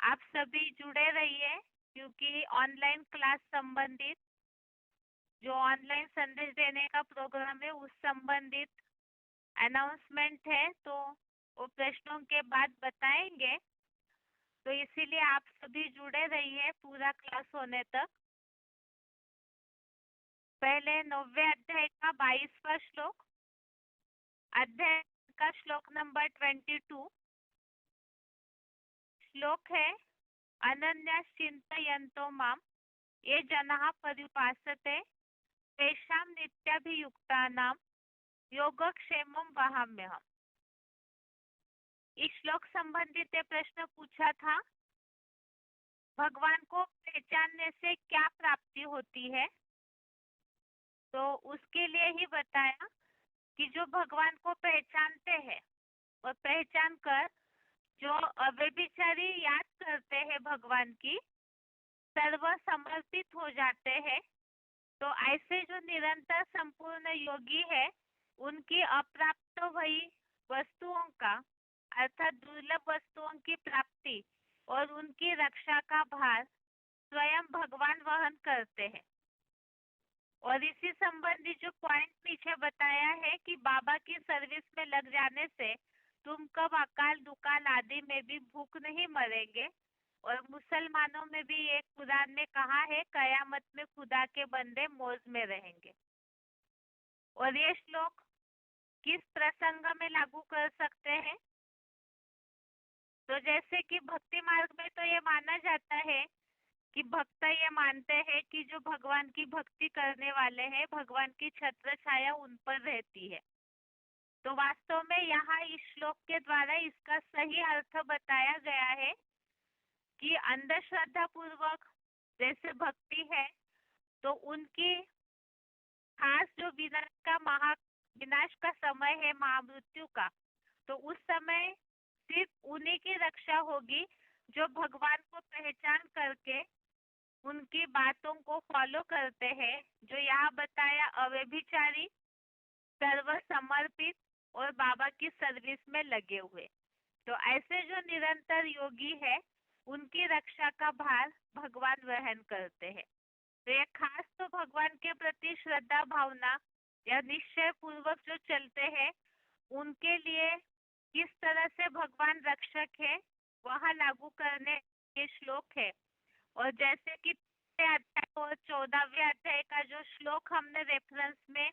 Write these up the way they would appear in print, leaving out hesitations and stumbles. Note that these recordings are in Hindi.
आप सभी जुड़े रहिए क्योंकि ऑनलाइन क्लास संबंधित जो ऑनलाइन संदेश देने का प्रोग्राम है उस संबंधित अनाउंसमेंट है, तो वो प्रश्नों के बाद बताएंगे। तो इसीलिए आप सभी जुड़े रहिए पूरा क्लास होने तक। पहले 9वें अध्याय का 22वां श्लोक, अध्याय का श्लोक नंबर 22 श्लोक है, अनन्याश्चिन्तयन्तो माम ये जनाः पर्युपासते तेषां नित्याभियुक्तानां योगक्षेमं वहाम्यहम्। इस श्लोक संबंधित प्रश्न पूछा था, भगवान को पहचानने से क्या प्राप्ति होती है। तो उसके लिए ही बताया कि जो भगवान को पहचानते हैं और पहचान कर जो अव्यभिचारी याद करते हैं भगवान की, सर्व समर्पित हो जाते हैं, तो ऐसे जो निरंतर संपूर्ण योगी है उनकी अप्राप्त वही वस्तुओं का अर्थात दुर्लभ वस्तुओं की प्राप्ति और उनकी रक्षा का भार स्वयं भगवान वहन करते हैं। और इसी संबंधी जो पॉइंट पीछे बताया है कि बाबा की सर्विस में लग जाने से तुम कब अकाल दुकाल आदि में भी भूख नहीं मरेंगे। और मुसलमानों में भी एक कुरान में कहा है, कयामत में खुदा के बंदे मौज में रहेंगे। और ये श्लोक किस प्रसंग में लागू कर सकते हैं। तो जैसे कि भक्ति मार्ग में तो ये माना जाता है कि भक्त ये मानते हैं कि जो भगवान की भक्ति करने वाले हैं भगवान की छत्र छाया उन पर रहती है। तो वास्तव में यहाँ इस श्लोक के द्वारा इसका सही अर्थ बताया गया है कि अंधश्रद्धा पूर्वक जैसे भक्ति है तो उनकी खास जो विनाश का समय है महामृत्यु का, तो उस समय सिर्फ उन्हीं की रक्षा होगी जो भगवान को पहचान करके उनकी बातों को फॉलो करते हैं, जो यहाँ बताया अव्यभिचारी, सर्व समर्पित और बाबा की सर्विस में लगे हुए। तो ऐसे जो निरंतर योगी है उनकी रक्षा का भार भगवान वहन करते हैं। तो ये खास तो भगवान के प्रति श्रद्धा भावना या निश्चय पूर्वक जो चलते हैं उनके लिए किस तरह से भगवान रक्षक है वह लागू करने के श्लोक है। और जैसे कि अध्याय और 14वें अध्याय का जो श्लोक हमने रेफरेंस में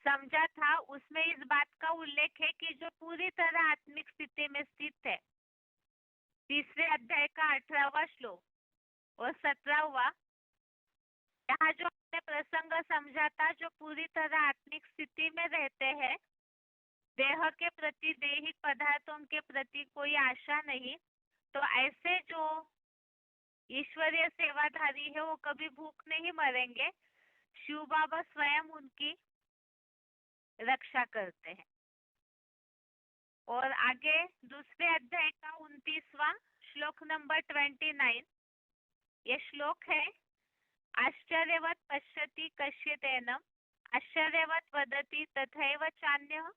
समझा था उसमें इस बात का उल्लेख है कि जो पूरी तरह आत्मिक स्थिति में स्थित है, तीसरे अध्याय का 18वां श्लोक और 17वां, यहाँ जो हमने प्रसंग समझा था, जो पूरी तरह आत्मिक स्थिति में रहते हैं, देह के प्रति दैहिक पदार्थों के प्रति कोई आशा नहीं, तो ऐसे जो ईश्वरीय सेवाधारी है वो कभी भूख नहीं मरेंगे। शिव बाबा स्वयं उनकी रक्षा करते हैं। और आगे दूसरे अध्याय का 29वां श्लोक नंबर 29, ये श्लोक है, आश्चर्यवत पश्यति कश्चिदेनम् आश्चर्यवत वदति तथैव चान्यः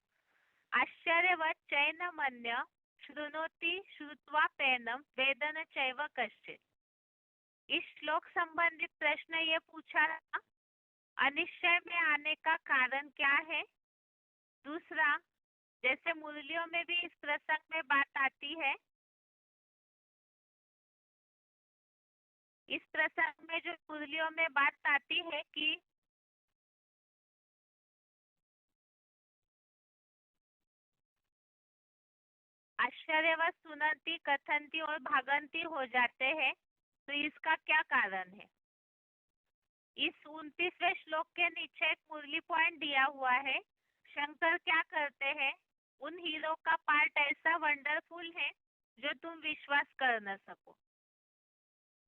आश्चर्यवत चैनमन्यः शृणोति श्रुत्वा पैनम वेदन चैव कश्चित्। इस श्लोक संबंधित प्रश्न ये पूछा था, अनिश्चय में आने का कारण क्या है। दूसरा, जैसे मुरलियों में भी इस प्रसंग में बात आती है, इस प्रसंग में जो मुरलियों में बात आती है कि आश्चर्यवत सुनती कथनती और भागंती हो जाते हैं, तो इसका क्या कारण है। इस 29वें श्लोक के नीचे एक मुरली पॉइंट दिया हुआ है, शंकर क्या करते हैं, उन हीरो का पार्ट ऐसा वंडरफुल है जो तुम विश्वास कर न सको।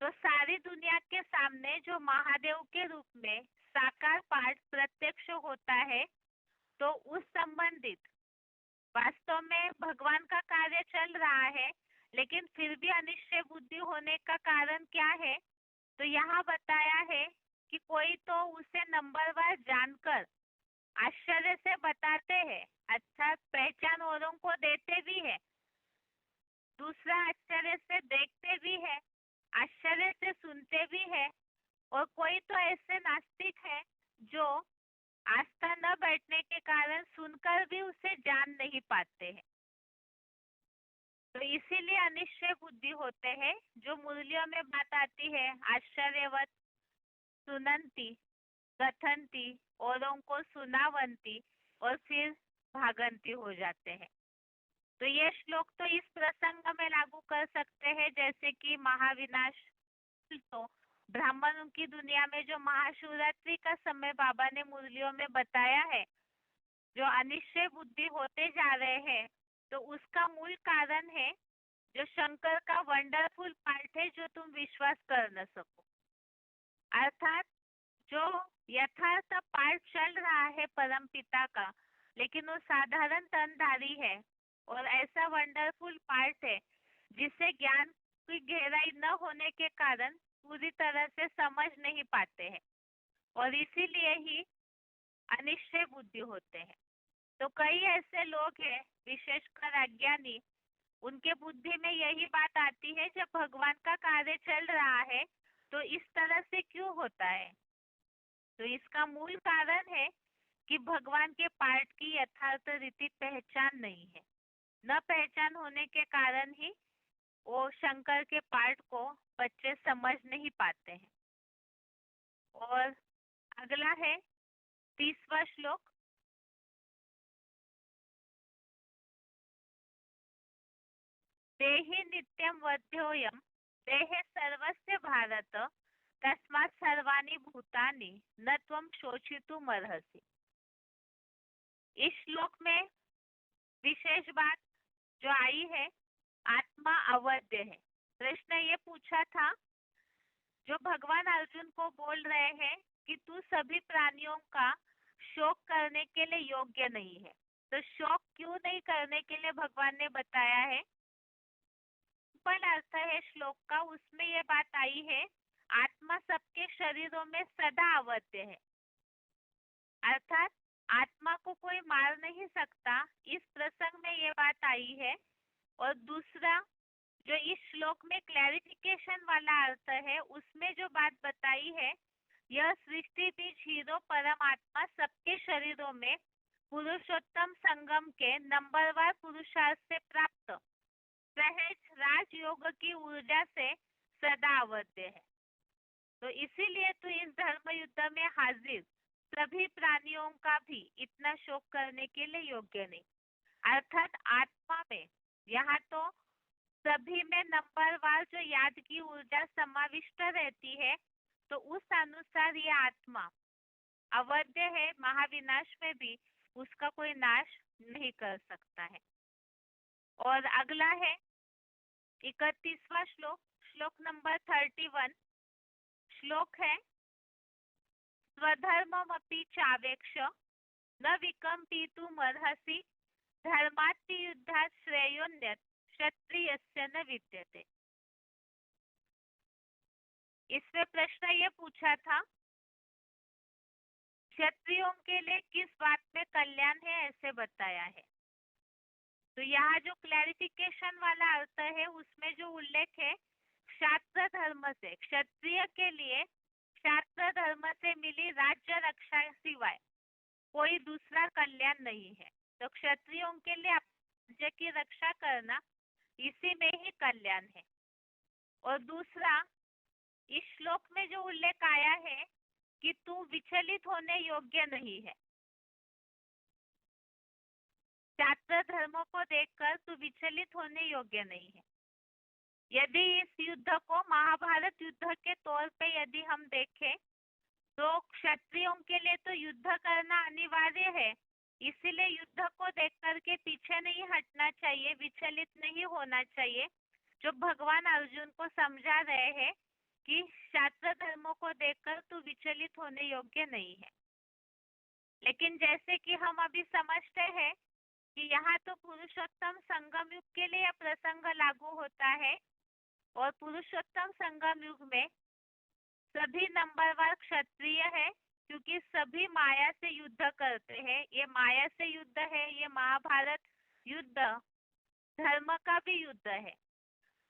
तो सारी दुनिया के सामने जो महादेव के रूप में साकार पार्ट प्रत्यक्ष होता है, तो उस संबंधित वास्तव में भगवान का कार्य चल रहा है, लेकिन फिर भी अनिश्चय बुद्धि होने का कारण क्या है। तो यहाँ बताया है कि कोई तो उसे नंबरवार जानकर आश्चर्य से बताते हैं, अर्थात पहचान औरों को देते भी है, दूसरा आश्चर्य से देखते भी है, आश्चर्य से सुनते भी है, और कोई तो ऐसे नास्तिक है जो आस्था न बैठने के कारण सुनकर भी उसे जान नहीं पाते हैं। तो इसीलिए अनिश्चय बुद्धि होते हैं। जो मुरलियों में बात आती है आश्चर्यवत, सुनंती, कथनती, औरों को सुनावंती, और फिर भागंती हो जाते हैं। तो ये श्लोक तो इस प्रसंग में लागू कर सकते हैं, जैसे कि महाविनाश। तो ब्राह्मणों की दुनिया में जो महाशिवरात्रि का समय बाबा ने मुरलियों में बताया है, जो अनिश्चय बुद्धि होते जा रहे हैं, तो उसका मूल कारण है जो शंकर का वंडरफुल पार्ट है, जो तुम विश्वास कर न सको। अर्थात जो यथार्थ पार्ट चल रहा है परम पिता का, लेकिन वो साधारण तनधारी है, और ऐसा वंडरफुल पार्ट है जिसे ज्ञान की गहराई न होने के कारण पूरी तरह से समझ नहीं पाते हैं, और इसीलिए ही अनिश्चय बुद्धि होते हैं। तो कई ऐसे लोग हैं, विशेषकर अज्ञानी, उनके बुद्धि में यही बात आती है, जब भगवान का कार्य चल रहा है तो इस तरह से क्यों होता है। तो इसका मूल कारण है कि भगवान के पार्ट की यथार्थ रीति पहचान नहीं है। न पहचान होने के कारण ही वो शंकर के पार्ट को बच्चे समझ नहीं पाते हैं। और अगला है 30वां श्लोक। देहि नित्यं वध्योऽयं देहे सर्वस्य भारत तस्मात् सर्वाणि भूतानि न त्वं शोचितुमर्हसि। इस श्लोक में विशेष बात जो आई है, आत्मा अवध्य है। कृष्ण ये पूछा था, जो भगवान अर्जुन को बोल रहे हैं कि तू सभी प्राणियों का शोक करने के लिए योग्य नहीं है। तो शोक क्यों नहीं करने के लिए भगवान ने बताया है। सिंपल अर्थ है श्लोक का, उसमें ये बात आई है, आत्मा सबके शरीरों में सदा अवध्य है। अर्थात आत्मा को कोई मार नहीं सकता, इस प्रसंग में ये बात आई है। और दूसरा जो इस श्लोक में क्लैरिफिकेशन वाला अर्थ है, उसमें जो बात बताई है, यह सृष्टि बीज हीरो परमात्मा सबके शरीरों में पुरुषोत्तम संगम के नंबरवार पुरुषार्थ से प्राप्त सहज राजयोग की ऊर्जा से सदा अवध्य है। तो इसीलिए तो इस धर्म युद्ध में हाजिर सभी प्राणियों का भी इतना शोक करने के लिए योग्य नहीं। अर्थात आत्मा में यहाँ तो सभी में नंबरवार जो याद की ऊर्जा समाविष्ट रहती है, तो उस अनुसार ये आत्मा अवध्य है, महाविनाश में भी उसका कोई नाश नहीं कर सकता है। और अगला है 31वां श्लोक, श्लोक नंबर 31। श्लोक है, स्वधर्ममपि चावेक्ष न विकम्पितुमर्हसि धर्माति युद्धात् श्रेयोन्यत् क्षत्रियस्य न विद्यते। इसमें प्रश्न ये पूछा था, क्षत्रियों के लिए किस बात में कल्याण है, ऐसे बताया है। तो यहाँ जो क्लैरिफिकेशन वाला अर्थ है, उसमें जो उल्लेख है क्षात्र धर्म से, क्षत्रिय के लिए क्षात्र धर्म से मिली राज्य रक्षा सिवाय कोई दूसरा कल्याण नहीं है। तो क्षत्रियों के लिए राज्य की रक्षा करना, इसी में ही कल्याण है। और दूसरा, इस श्लोक में जो उल्लेख आया है कि तू विचलित होने योग्य नहीं है, क्षात्र धर्मों को देखकर तू विचलित होने योग्य नहीं है। यदि इस युद्ध को महाभारत युद्ध के तौर पे यदि हम देखें, तो क्षत्रियों के लिए तो युद्ध करना अनिवार्य है, इसीलिए युद्ध को देख करके पीछे नहीं हटना चाहिए, विचलित नहीं होना चाहिए। जो भगवान अर्जुन को समझा रहे हैं कि शास्त्र धर्मों को देखकर तू विचलित होने योग्य नहीं है। लेकिन जैसे कि हम अभी समझते हैं कि यहाँ तो पुरुषोत्तम संगम युग के लिए यह प्रसंग लागू होता है, और पुरुषोत्तम संगम युग में सभी नंबरवार क्षत्रिय है, क्योंकि सभी माया से युद्ध करते हैं। ये माया से युद्ध है, ये महाभारत युद्ध धर्म का भी युद्ध है।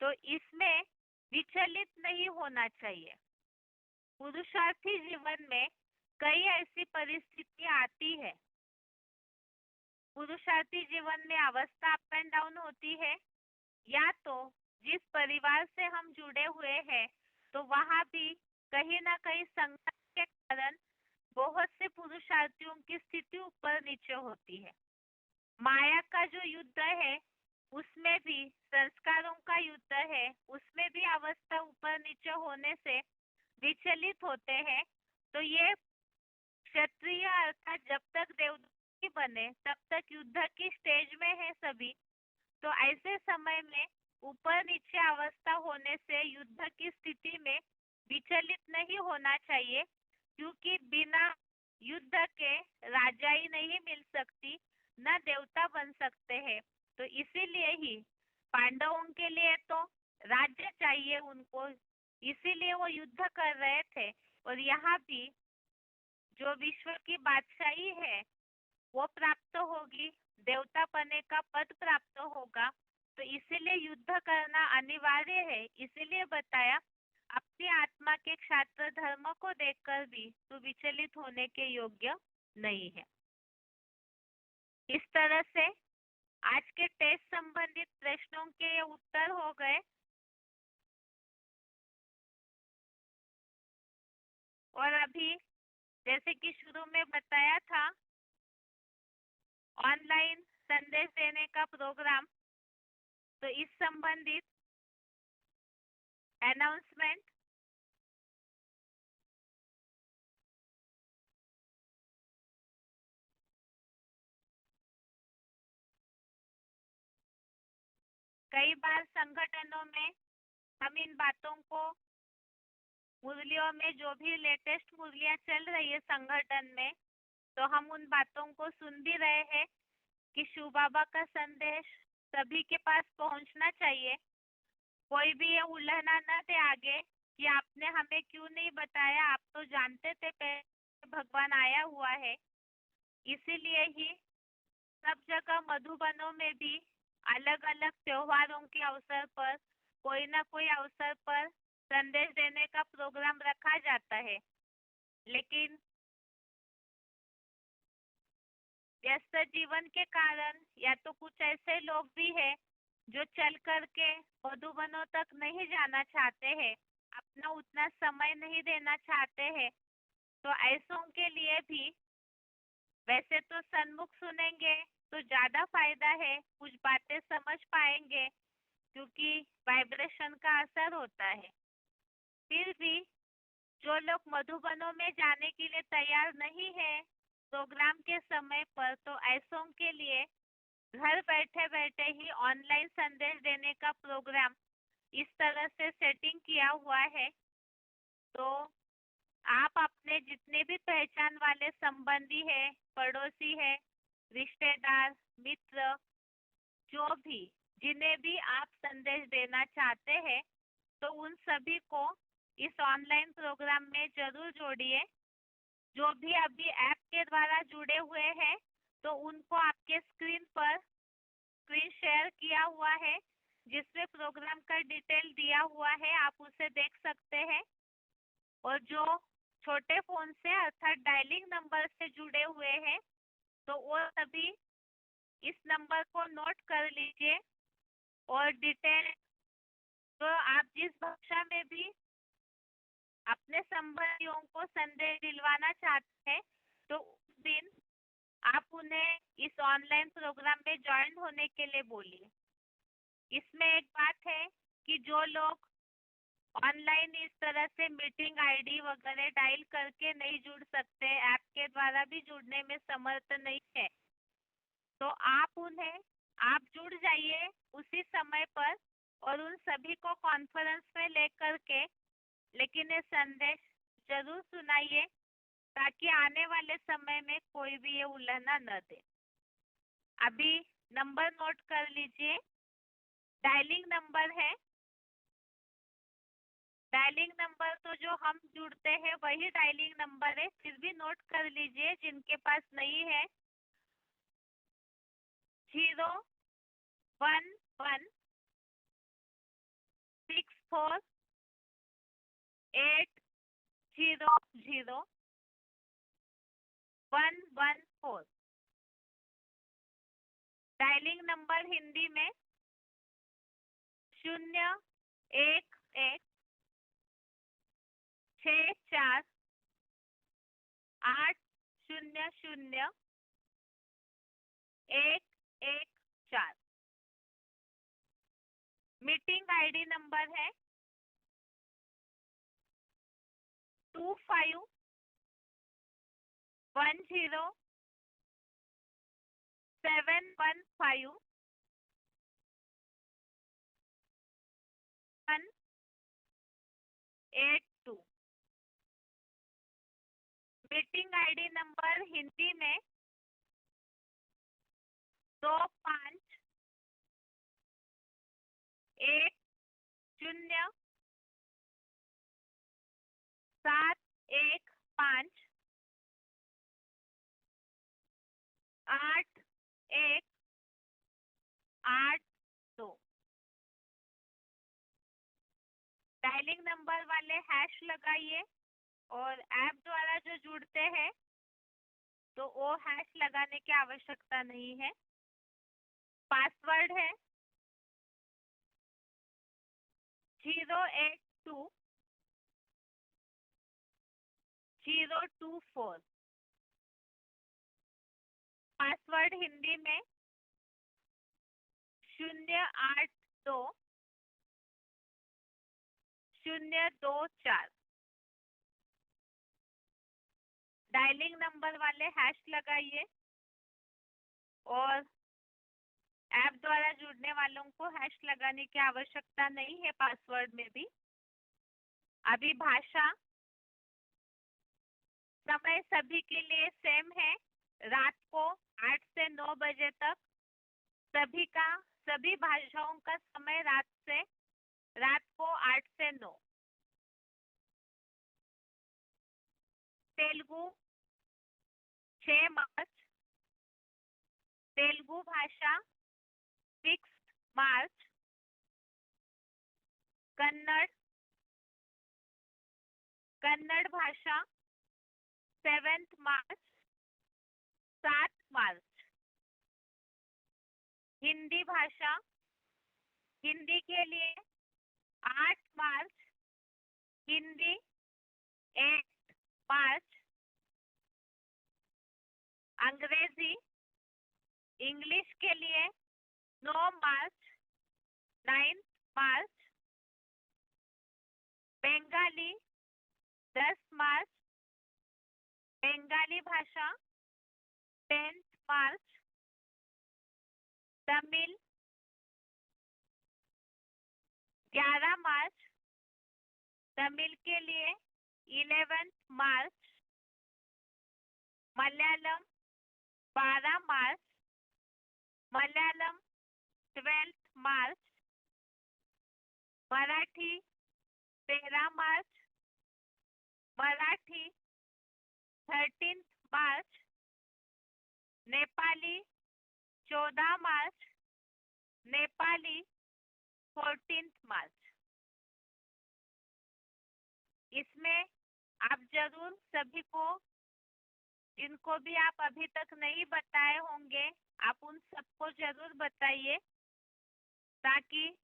तो इसमें विचलित नहीं होना चाहिए। पुरुषार्थी जीवन में कई ऐसी परिस्थितियां आती है। पुरुषार्थी जीवन में अवस्था अप एंड डाउन होती है, या तो जिस परिवार से हम जुड़े हुए हैं तो वहाँ भी कहीं ना कहीं संघर्ष के कारण बहुत से पुरुषार्थियों की स्थिति ऊपर नीचे होती है। माया का जो युद्ध है उसमें भी, संस्कारों का युद्ध है उसमें भी अवस्था ऊपर नीचे होने से विचलित होते हैं। तो ये क्षत्रिय अर्थात जब तक देवदूत बने तब तक युद्ध की स्टेज में है सभी। तो ऐसे समय में ऊपर नीचे अवस्था होने से युद्ध की स्थिति में विचलित नहीं होना चाहिए, क्योंकि बिना युद्ध के राजा ही नहीं मिल सकती, न देवता बन सकते हैं। तो इसीलिए ही पांडवों के लिए तो राज्य चाहिए उनको, इसीलिए वो युद्ध कर रहे थे। और यहाँ भी जो विश्व की बादशाही है वो प्राप्त होगी, देवता पने का पद प्राप्त होगा। तो इसीलिए युद्ध करना अनिवार्य है। इसीलिए बताया अपनी आत्मा के क्षात्र धर्म को देखकर भी तो विचलित होने के योग्य नहीं है। इस तरह से आज के टेस्ट संबंधित प्रश्नों के उत्तर हो गए। और अभी जैसे कि शुरू में बताया था, ऑनलाइन संदेश देने का प्रोग्राम, तो इस संबंधित अनाउंसमेंट कई बार संगठनों में हम इन बातों को, मुरलियों में जो भी लेटेस्ट मुरलियाँ चल रही है संगठन में, तो हम उन बातों को सुन भी रहे हैं कि शिव बाबा का संदेश सभी के पास पहुंचना चाहिए। कोई भी ये उल्लंघना न दे आगे कि आपने हमें क्यों नहीं बताया, आप तो जानते थे पहले भगवान आया हुआ है। इसीलिए ही सब जगह मधुबनों में भी अलग अलग त्योहारों के अवसर पर कोई ना कोई अवसर पर संदेश देने का प्रोग्राम रखा जाता है। लेकिन व्यस्त जीवन के कारण या तो कुछ ऐसे लोग भी हैं जो चल करके मधुबनों तक नहीं जाना चाहते हैं, अपना उतना समय नहीं देना चाहते हैं। तो ऐसों के लिए भी वैसे तो सन्मुख सुनेंगे तो ज्यादा फायदा है, कुछ बातें समझ पाएंगे क्योंकि वाइब्रेशन का असर होता है। फिर भी जो लोग मधुबनों में जाने के लिए तैयार नहीं है प्रोग्राम के समय पर, तो ऐसों के लिए घर बैठे बैठे ही ऑनलाइन संदेश देने का प्रोग्राम इस तरह से सेटिंग किया हुआ है। तो आप अपने जितने भी पहचान वाले संबंधी है, पड़ोसी है, रिश्तेदार, मित्र, जो भी जिन्हें भी आप संदेश देना चाहते हैं, तो उन सभी को इस ऑनलाइन प्रोग्राम में जरूर जोड़िए। जो भी अभी ऐप के द्वारा जुड़े हुए हैं तो उनको आपके स्क्रीन पर स्क्रीन शेयर किया हुआ है जिसमें प्रोग्राम का डिटेल दिया हुआ है, आप उसे देख सकते हैं। और जो छोटे फोन से अर्थात डायलिंग नंबर से जुड़े हुए हैं तो वो सभी इस नंबर को नोट कर लीजिए। और डिटेल तो आप जिस भाषा में भी अपने संबंधियों को संदेश दिलवाना चाहते हैं तो उस दिन आप उन्हें इस ऑनलाइन प्रोग्राम में ज्वाइन होने के लिए बोलिए। इसमें एक बात है कि जो लोग ऑनलाइन इस तरह से मीटिंग आईडी वगैरह डायल करके नहीं जुड़ सकते, ऐप के द्वारा भी जुड़ने में समर्थ नहीं है, तो आप जुड़ जाइए उसी समय पर और उन सभी को कॉन्फ्रेंस में लेकर के, लेकिन ये संदेश जरूर सुनाइए ताकि आने वाले समय में कोई भी ये उल्लंघना न दे। अभी नंबर नोट कर लीजिए। डायलिंग नंबर है, डायलिंग नंबर तो जो हम जुड़ते हैं वही डायलिंग नंबर है, फिर भी नोट कर लीजिए जिनके पास नहीं है। 011 4 800 114। डायलिंग नंबर हिंदी में 01164800114। मीटिंग आईडी नंबर है 25107152। मीटिंग आईडी नंबर हिंदी में 25107152। डायलिंग नंबर वाले हैश लगाइए और ऐप द्वारा जो जुड़ते हैं तो वो हैश लगाने की आवश्यकता नहीं है। पासवर्ड है 082024। पासवर्ड हिंदी में 082024। डायलिंग नंबर वाले हैश लगाइए और ऐप द्वारा जुड़ने वालों को हैश लगाने की आवश्यकता नहीं है पासवर्ड में भी। अभी भाषा समय सभी के लिए सेम है। रात को 8 से 9 बजे तक सभी भाषाओं का समय रात को 8 से 9। तेलुगु 6 मार्च। तेलुगु भाषा 6 मार्च। कन्नड़ भाषा 7 मार्च 7 मार्च। हिंदी भाषा हिंदी के लिए 8 मार्च। हिंदी 8 मार्च। अंग्रेजी इंग्लिश के लिए 9 मार्च 9 मार्च। बंगाली 10 मार्च। बंगाली भाषा 10 मार्च। तमिल 11 मार्च। तमिल के लिए 11 मार्च। मलयालम 12 मार्च। मलयालम 12 मार्च। मराठी 13 मार्च। मराठी 13 मार्च। नेपाली 14 मार्च। नेपाली 14 मार्च। इसमें आप जरूर सभी को, जिनको भी आप अभी तक नहीं बताए होंगे, आप उन सबको जरूर बताइए ताकि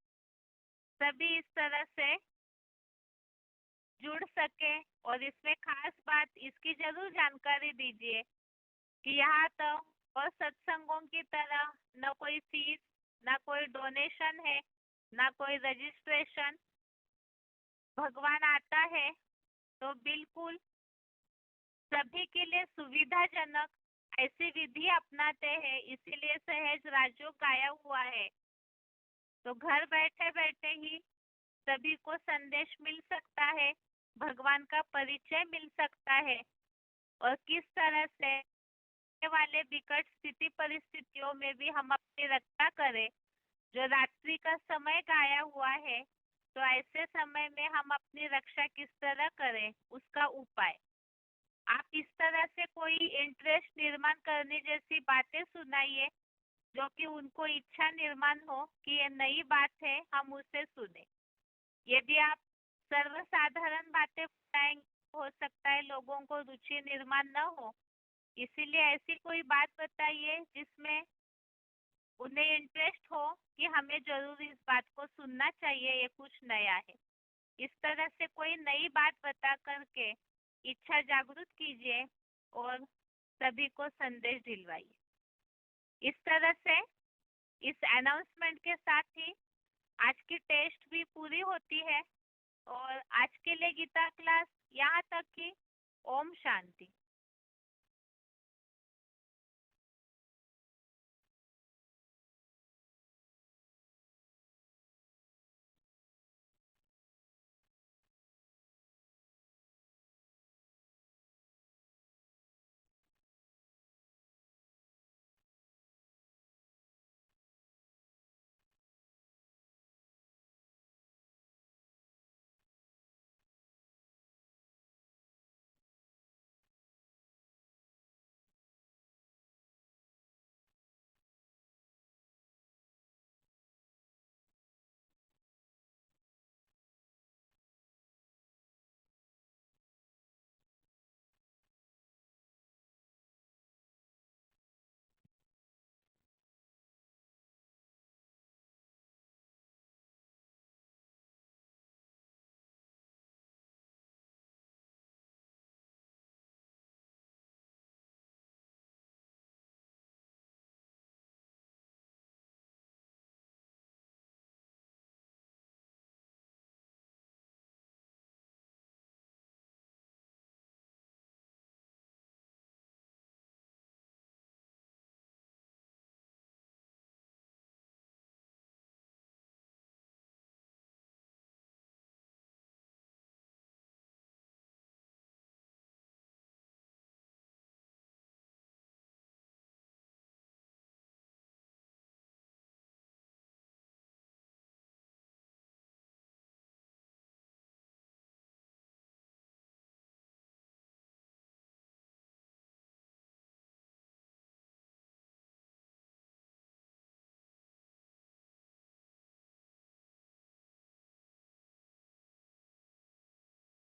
सभी इस तरह से जुड़ सके। और इसमें खास बात इसकी जरूर जानकारी दीजिए कि यहाँ तो और सत्संगों की तरह न कोई फीस, ना कोई डोनेशन है, ना कोई रजिस्ट्रेशन। भगवान आता है तो बिल्कुल सभी के लिए सुविधाजनक ऐसी विधि अपनाते हैं, इसीलिए सहज राजयोग गाया हुआ है। तो घर बैठे बैठे ही सभी को संदेश मिल सकता है, भगवान का परिचय मिल सकता है और किस तरह से वाले विकट स्थिति परिस्थितियों में भी हम अपनी रक्षा करें। जो रात्रि का समय गाया हुआ है, तो ऐसे समय में हम अपनी रक्षा किस तरह करें उसका उपाय। आप इस तरह से कोई इंटरेस्ट निर्माण करने जैसी बातें सुनाइए जो कि उनको इच्छा निर्माण हो कि ये नई बात है, हम उसे सुने। यदि आप सर्वसाधारण बातें बताएंगे हो सकता है लोगों को रुचि निर्माण न हो, इसीलिए ऐसी कोई बात बताइए जिसमें उन्हें इंटरेस्ट हो कि हमें जरूर इस बात को सुनना चाहिए, ये कुछ नया है। इस तरह से कोई नई बात बता करके इच्छा जागृत कीजिए और सभी को संदेश दिलवाइए। इस तरह से इस अनाउंसमेंट के साथ ही आज की टेस्ट भी पूरी होती है और आज के लिए गीता क्लास यहाँ तक कि ओम शांति।